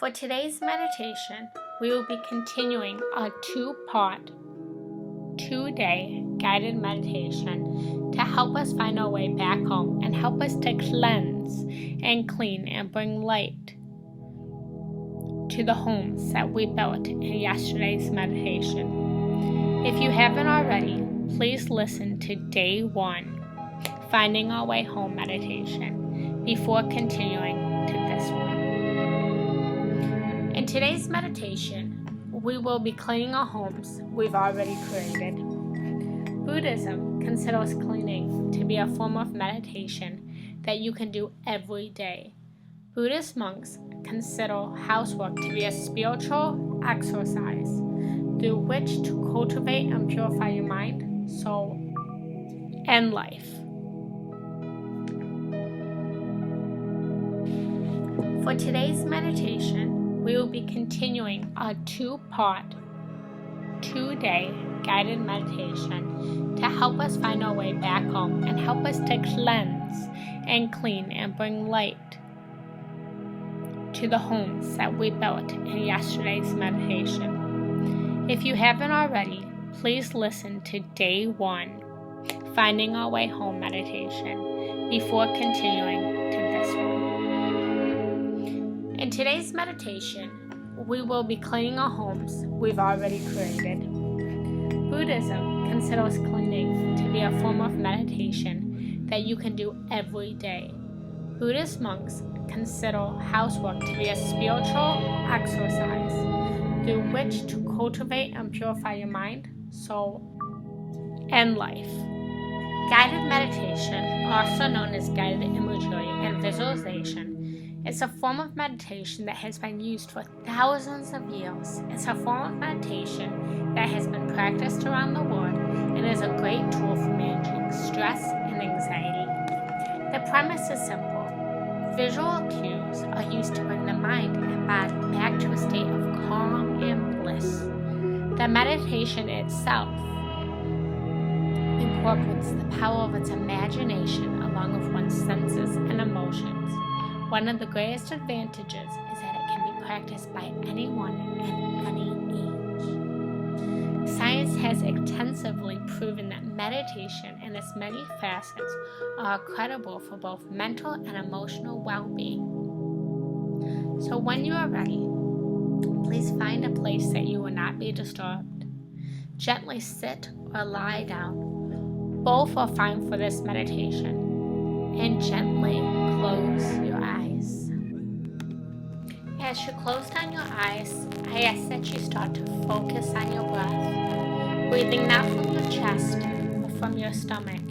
For today's meditation, we will be continuing our two-part, 2-day guided meditation to help us find our way back home and help us to cleanse and clean and bring light to the homes that we built in yesterday's meditation. If you haven't already, please listen to Day 1, Finding Our Way Home meditation, before continuing to this one. In today's meditation, we will be cleaning our homes we've already created. Buddhism considers cleaning to be a form of meditation that you can do every day. Buddhist monks consider housework to be a spiritual exercise through which to cultivate and purify your mind, soul, and life. For today's meditation, we will be continuing our two-part, 2-day guided meditation to help us find our way back home and help us to cleanse and clean and bring light to the homes that we built in yesterday's meditation. If you haven't already, please listen to Day 1, Finding Our Way Home meditation, before continuing to this one. In today's meditation, we will be cleaning our homes we've already created. Buddhism considers cleaning to be a form of meditation that you can do every day. Buddhist monks consider housework to be a spiritual exercise through which to cultivate and purify your mind, soul, and life. Guided meditation, also known as guided imagery and visualization, is a form of meditation that has been used for thousands of years. It's a form of meditation that has been practiced around the world and is a great tool for managing stress and anxiety. The premise is simple. Visual cues are used to bring the mind and body back to a state of calm and bliss. The meditation itself incorporates the power of its imagination along with one's senses and emotions. One of the greatest advantages is that it can be practiced by anyone at any age. Science has extensively proven that meditation and its many facets are credible for both mental and emotional well-being. So when you are ready, please find a place that you will not be disturbed. Gently sit or lie down. Both are fine for this meditation. And gently close your eyes. As you close down your eyes, I ask that you start to focus on your breath, breathing not from your chest, but from your stomach,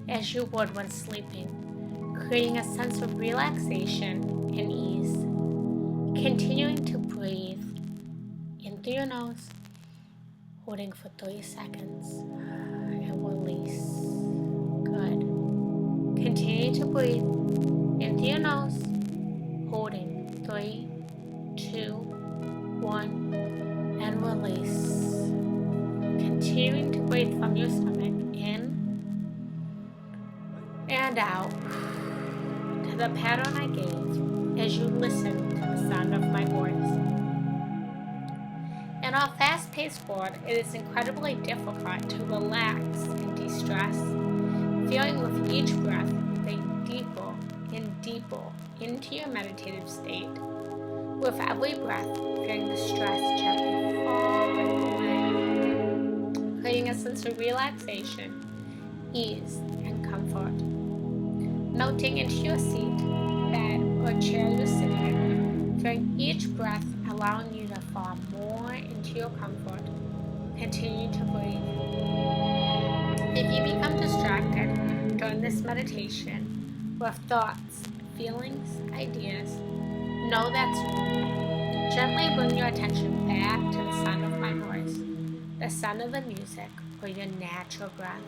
as you would when sleeping, creating a sense of relaxation and ease. Continuing to breathe in through your nose, holding for 3 seconds, and release. Good. Continue to breathe in through your nose, holding 3, 2, 1, and release. Continuing to breathe from your stomach in and out to the pattern I gave as you listen to the sound of my voice. In our fast-paced world, it is incredibly difficult to relax and de-stress. Feeling with each breath, going deeper and deeper into your meditative state. With every breath, feeling the stress gently falling away, creating a sense of relaxation, ease, and comfort. Melting into your seat, bed, or chair you're sitting in, feeling each breath allowing you to fall more into your comfort. Continue to breathe. If you become distracted during this meditation with thoughts, feelings, ideas, know that's normal. Gently bring your attention back to the sound of my voice, the sound of the music, or your natural breath.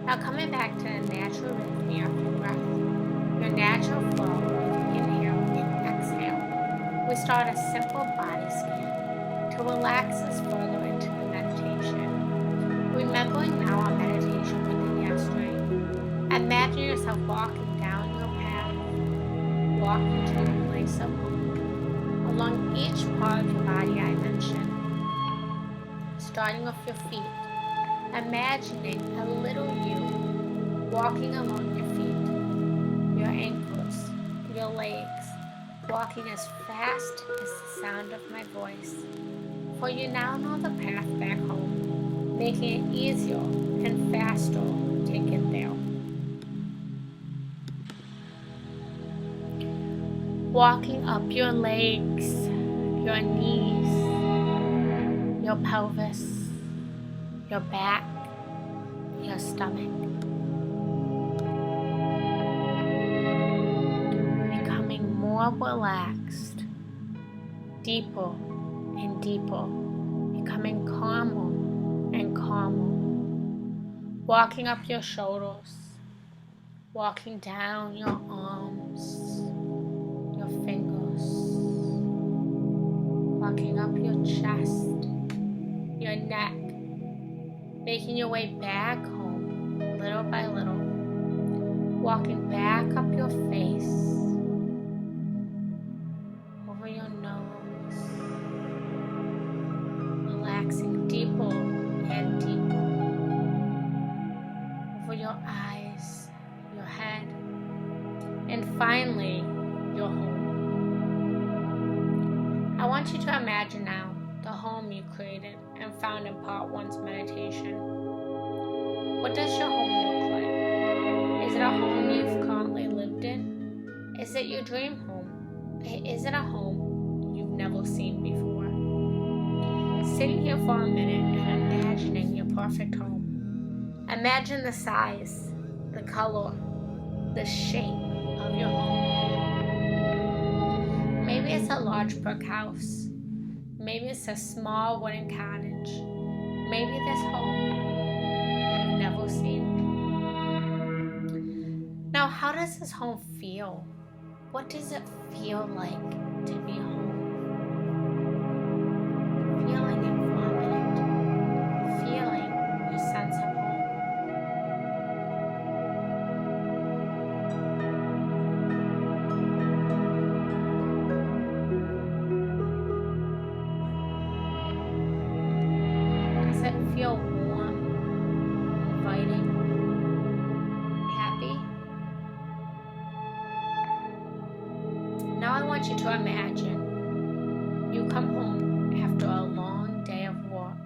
Now coming back to the natural rhythm of your breath, your natural flow of inhale and exhale. We start a simple body scan to relax us further into the meditation. Remembering now our meditation within yesterday. Imagine yourself walking down your path, walking to a place of home, a part of your body I mentioned. Starting with your feet, imagining a little you walking along your feet, your ankles, your legs, walking as fast as the sound of my voice. For you now know the path back home, making it easier and faster to get there. Walking up your legs, your knees, your pelvis, your back, your stomach. Becoming more relaxed, deeper and deeper, becoming calmer and calmer. Walking up your shoulders, walking down your arms, your fingers, walking up your chest, your neck, making your way back home little by little, walking back up your face, over your nose, relaxing deeper and deeper, over your eyes, your head, and finally, your home. I want you to imagine now the home you created and found in part 1's meditation. What does your home look like? Is it a home you've currently lived in? Is it your dream home? Is it a home you've never seen before? Sitting here for a minute and imagining your perfect home. Imagine the size, the color, the shape of your home. Maybe it's a large brick house. Maybe it's a small wooden cottage. Maybe this home you've never seen. Now, how does this home feel? What does it feel like to be home? Feeling environment, feeling your sense of home. Does it feel warm, inviting, happy? Now I want you to imagine you come home after a long day of work.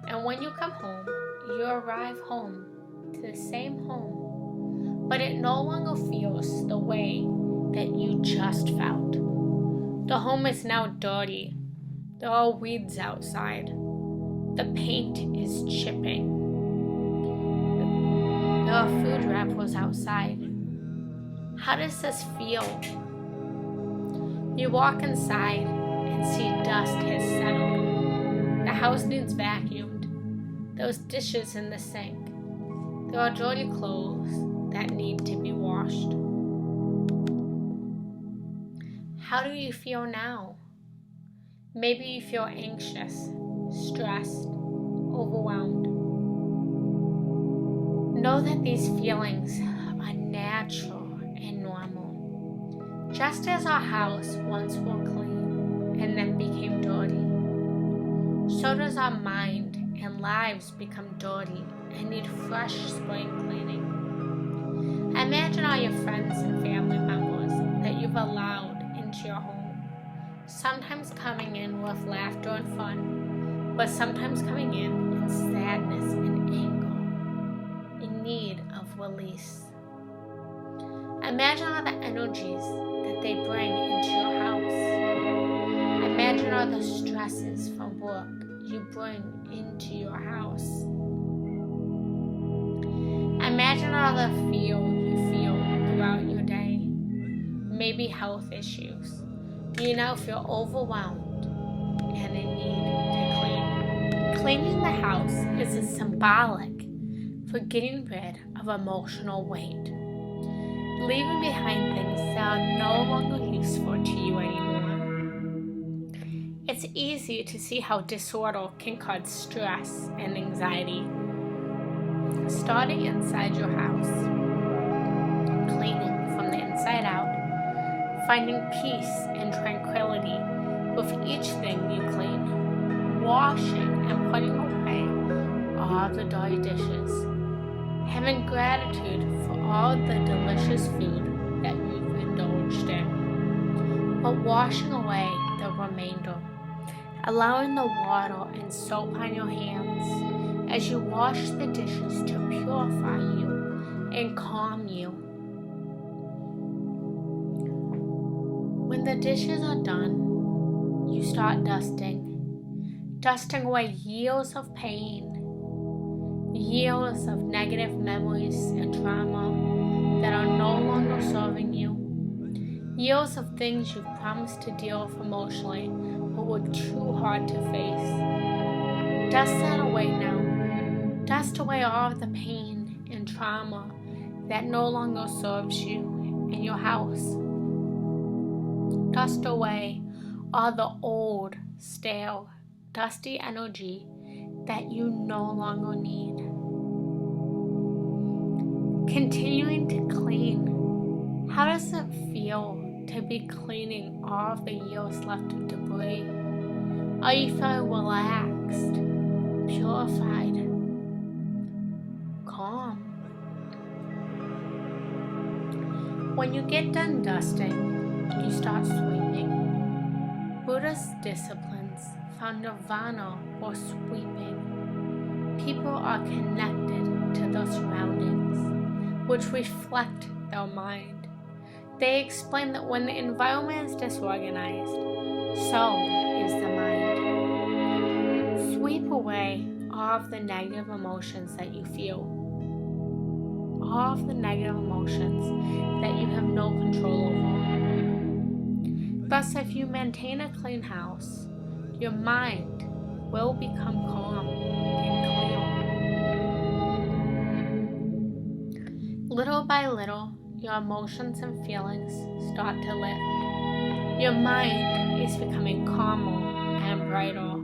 And when you come home, you arrive home to the same home, but it no longer feels the way that you just felt. The home is now dirty. There are weeds outside. The paint is chipping. There are food wrappers outside. How does this feel? You walk inside and see dust has settled. The house needs vacuumed. There's dishes in the sink. There are dirty clothes that need to be washed. How do you feel now? Maybe you feel anxious, stressed, overwhelmed. Know that these feelings are natural and normal. Just as our house once were clean and then became dirty, so does our mind and lives become dirty and need fresh spring cleaning. Imagine all your friends and family members that you've allowed into your home, sometimes coming in with laughter and fun, but sometimes coming in sadness and anger, in need of release. Imagine all the energies that they bring into your house. Imagine all the stresses from work you bring into your house. Imagine all the fear you feel throughout your day. Maybe health issues. You now feel overwhelmed and in need to clean. Cleaning the house is symbolic for getting rid of emotional weight. Leaving behind things that are no longer useful to you anymore. It's easy to see how disorder can cause stress and anxiety. Starting inside your house, cleaning from the inside out, finding peace and tranquility with each thing you clean, washing and putting away all the dirty dishes, having gratitude for all the delicious food that you've indulged in, but washing away the remainder, allowing the water and soap on your hands as you wash the dishes to purify you and calm you. When the dishes are done, you start dusting away years of pain, years of negative memories and trauma that are no longer serving you, years of things you promised to deal with emotionally but were too hard to face. Dust that away now. Dust away all of the pain and trauma that no longer serves you and your house. Dust away all the old, stale, dusty energy that you no longer need. Continuing to clean. How does it feel to be cleaning all of the years left of debris? Are you feeling relaxed, purified, calm? When you get done dusting, you start sweeping. Buddhist disciplines found nirvana or sweeping. People are connected to their surroundings, which reflect their mind. They explain that when the environment is disorganized, so is the mind. Sweep away all of the negative emotions that you feel. All of the negative emotions that you have no control over. Thus, if you maintain a clean house, your mind will become calm and clear. Little by little, your emotions and feelings start to lift. Your mind is becoming calmer and brighter.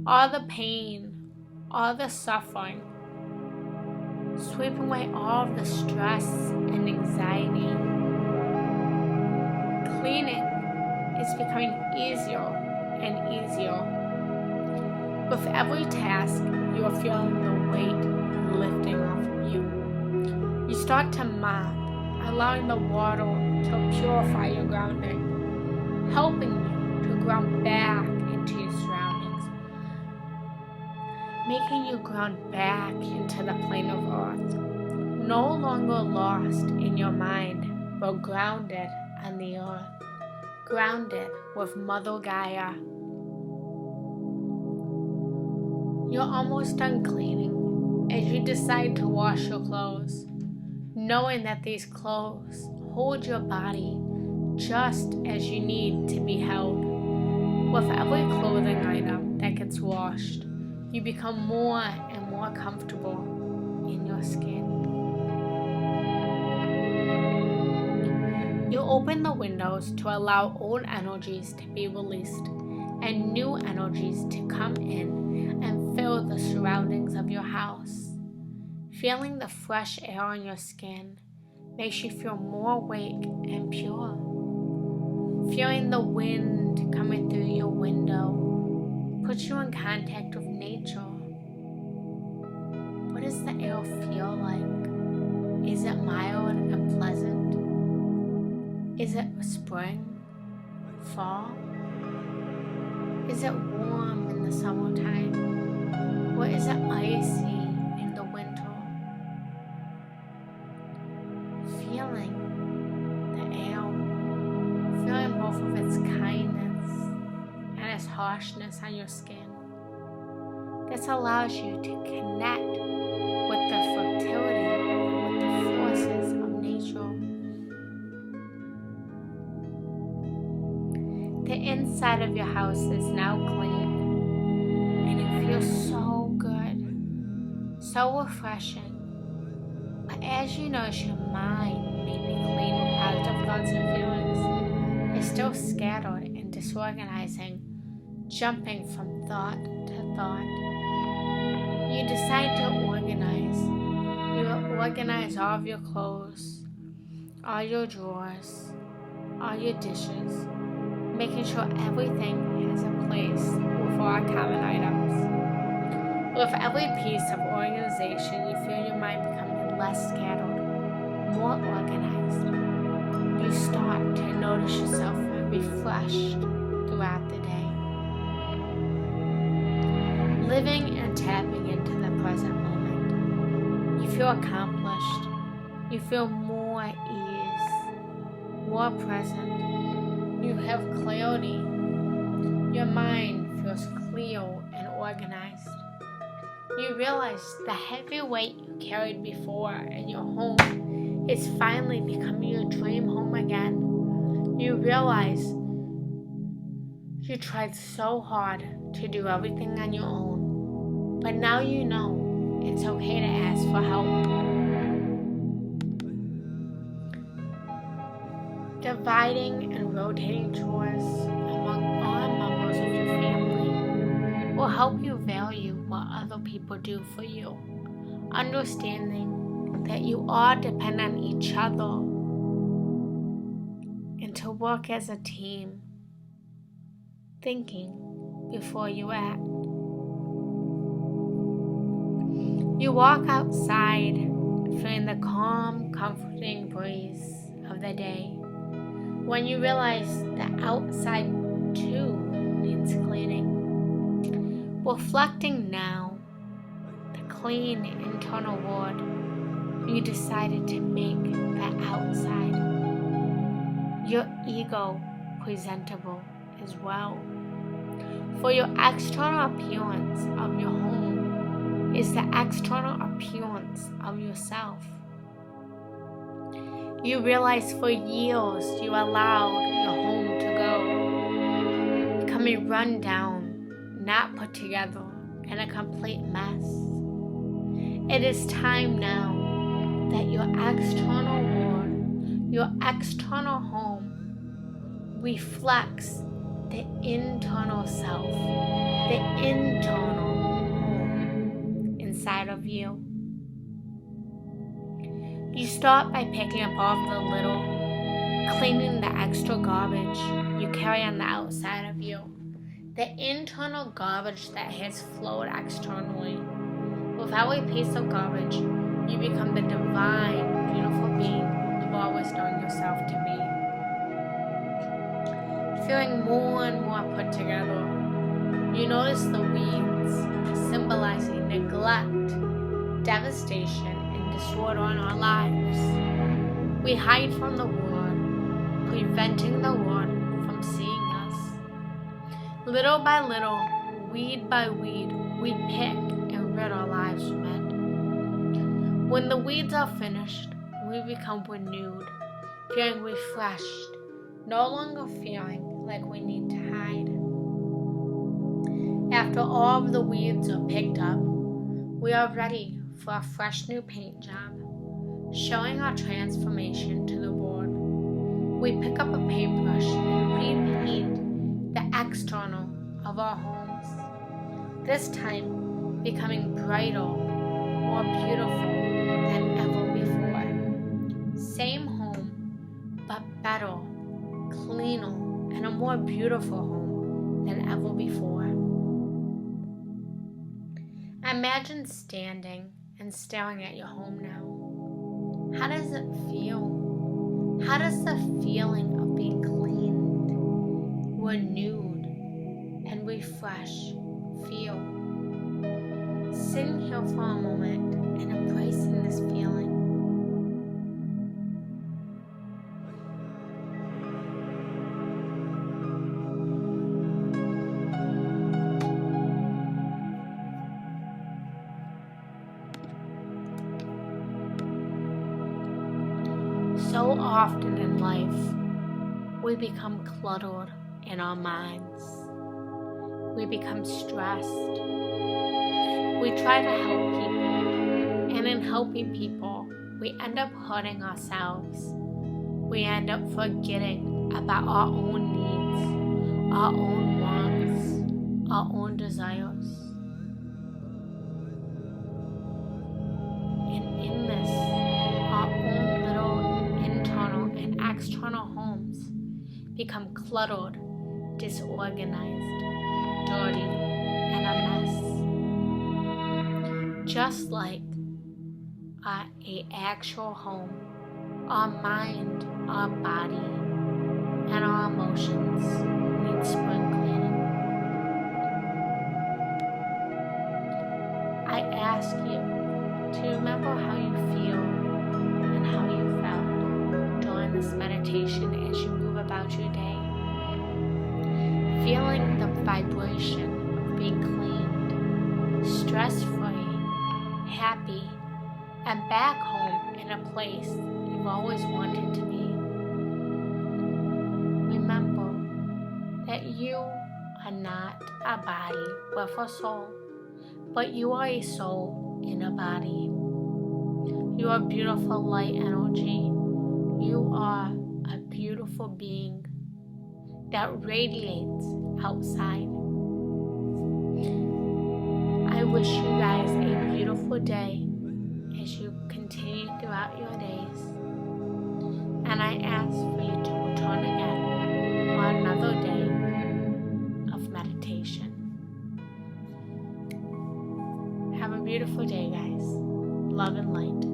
All the pain, all the suffering, sweeping away all of the stress and anxiety. Cleaning is becoming easier and easier. With every task, you are feeling the weight lifting off of you. You start to mop, allowing the water to purify your grounding, helping you to ground back into your surroundings, making you ground back into the plane of earth, no longer lost in your mind, but grounded on the earth, grounded with Mother Gaia. You're almost done cleaning as you decide to wash your clothes, knowing that these clothes hold your body just as you need to be held. With every clothing item that gets washed, you become more and more comfortable in your skin. You open the windows to allow old energies to be released and new energies to come in and fill the surroundings of your house. Feeling the fresh air on your skin makes you feel more awake and pure. Feeling the wind coming through your window puts you in contact with nature. What does the air feel like? Is it mild and pleasant? Is it spring? Fall? Is it warm in the summertime? Or is it icy in the winter? Feeling the air, feeling both of its kindness and its harshness on your skin. This allows you to connect with the fertility and with the forces of nature. The inside of your house is now clean, and it feels so good, so refreshing. But as you notice your mind may be clean with positive thoughts and feelings, it's still scattered and disorganizing, jumping from thought to thought. You decide to organize. You organize all of your clothes, all your drawers, all your dishes, making sure everything has a place with our common items. With every piece of organization, you feel your mind becoming less scattered, more organized. You start to notice yourself refreshed throughout the day. Living and tapping into the present moment. You feel accomplished. You feel more at ease, more present. You have clarity. Your mind feels clear and organized. You realize the heavy weight you carried before in your home is finally becoming your dream home again. You realize you tried so hard to do everything on your own, but now you know it's okay to ask for help. Dividing and rotating chores among all members of your family will help you value what other people do for you, understanding that you all depend on each other and to work as a team, thinking before you act. You walk outside, feeling the calm, comforting breeze of the day, when you realize the outside too needs cleaning. Reflecting now, the clean internal world you decided to make the outside, your ego, presentable as well. For your external appearance of your home is the external appearance of yourself. You realize for years you allowed your home to go, becoming run down, not put together, and a complete mess. It is time now that your external world, your external home, reflects the internal self, the internal home inside of you. You start by picking up all the little, cleaning the extra garbage you carry on the outside of you, the internal garbage that has flowed externally. With every piece of garbage, you become the divine, beautiful being you've always known yourself to be. Feeling more and more put together, you notice the weeds, symbolizing neglect, devastation, and disorder in our lives. We hide from the world, preventing the world from seeing us. Little by little, weed by weed, we pick and rid our lives from it. When the weeds are finished, we become renewed, feeling refreshed, no longer feeling like we need to hide. After all of the weeds are picked up, we are ready for a fresh new paint job, showing our transformation to the world. We pick up a paintbrush and repaint the external of our homes, this time becoming brighter, more beautiful than ever before. Same home, but better, cleaner, and a more beautiful home than ever before. Imagine standing and staring at your home now. How does it feel? How does the feeling of being cleaned, renewed, and refreshed feel? Sitting here for a moment and embracing this feeling. So often in life, we become cluttered in our minds. We become stressed. We try to help people, and in helping people, we end up hurting ourselves. We end up forgetting about our own needs, our own wants, our own desires. And in this, our own little internal and external homes become cluttered disorganized, dirty, and a mess. Just like a actual home, our mind, our body, and our emotions need spring cleaning. I ask you to remember how you feel and how you felt during this meditation as you move about your day. Feeling the vibration of being cleaned, stress-free, happy, and back home in a place you've always wanted to be. Remember that you are not a body with a soul, but you are a soul in a body. You are beautiful light energy. You are a beautiful being that radiates outside. I wish you guys a beautiful day as you continue throughout your days. And I ask for you to return again for another day of meditation. Have a beautiful day, guys. Love and light.